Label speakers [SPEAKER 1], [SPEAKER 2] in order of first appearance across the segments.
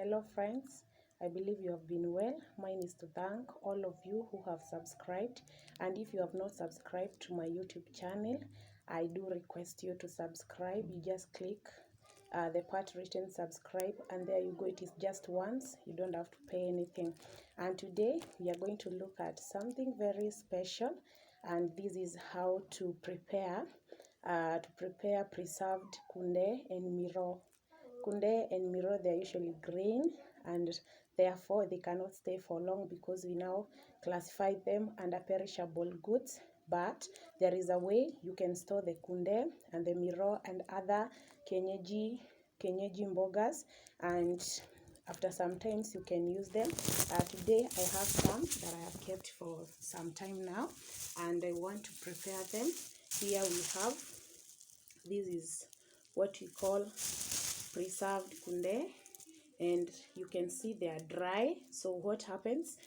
[SPEAKER 1] Hello friends, I believe you have been well. Mine is to thank all of you who have subscribed, and if you have not subscribed to my YouTube channel, I do request you to subscribe. You just click the part written subscribe, and there you go. It is just once, you don't have to pay anything. And today we are going to look at something very special, and this is how to prepare preserved kunde and miroo. Kunde and miroo, they are usually green, and therefore they cannot stay for long because we now classify them under perishable goods. But there is a way you can store the kunde and the miroo and other kienyeji mbogas, and after some times you can use them. Today I have some that I have kept for some time now, and I want to prepare them. Here we have, this is what we call preserved kunde, and you can see they are dry. So what happens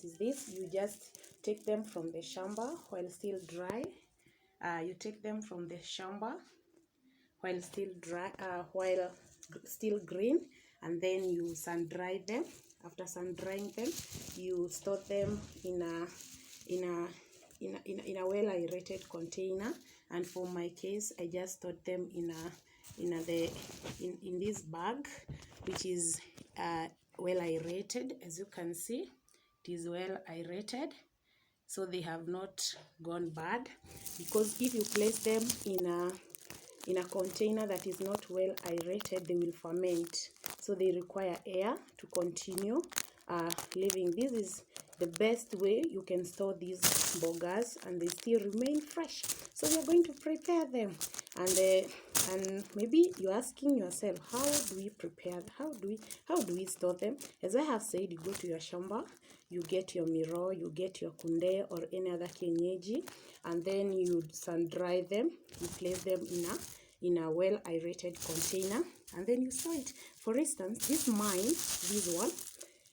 [SPEAKER 1] is this: you just take them from the shamba while still dry. You take them from the shamba while still dry, while still green, and then you sun dry them. After sun drying them, you store them in a well aerated container. And for my case, I just stored them in this bag, which is well aerated. As you can see, it is well aerated, so they have not gone bad. Because if you place them in a container that is not well aerated, they will ferment, so they require air to continue living. This is the best way you can store these mbogas and they still remain fresh. So we are going to prepare them, and maybe you're asking yourself, how do we prepare, how do we store them? As I have said, you go to your shamba, you get your miroo, you get your kunde or any other kienyeji, and then you sun dry them. You place them in a well aerated container, and then you store it. For instance, this one,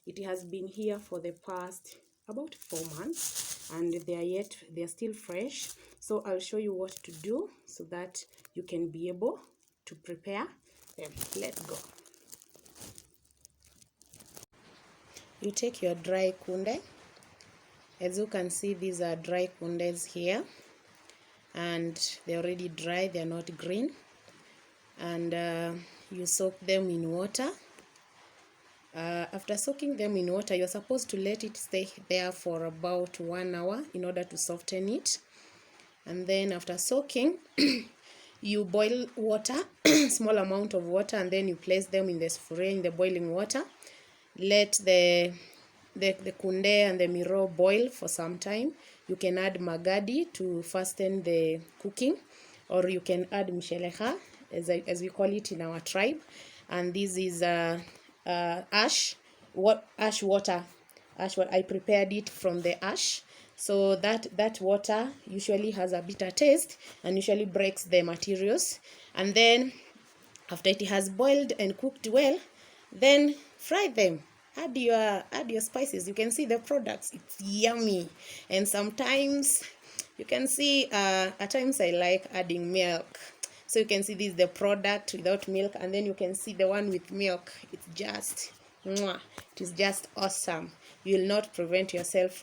[SPEAKER 1] it has been here for the past about 4 months, and they are still fresh. So I'll show you what to do so that you can be able to prepare them. Let's go. You take your dry kunde. As you can see, these are dry kundes here, and they're already dry, they're not green. And you soak them in water. After soaking them in water, you're supposed to let it stay there for about 1 hour in order to soften it. And then after soaking, you boil water, small amount of water, and then you place them in the sufuria in the boiling water. Let the kunde and the miroo boil for some time. You can add magadi to fasten the cooking, or you can add msheleha, as we call it in our tribe. And this is ash water. I prepared it from the ash, so that water usually has a bitter taste and usually breaks the materials. And then after it has boiled and cooked well, then fry them. Add your spices. You can see the products, it's yummy. And sometimes you can see at times I like adding milk. So you can see this is the product without milk, and then you can see the one with milk. It's just, it is just awesome. You will not prevent yourself from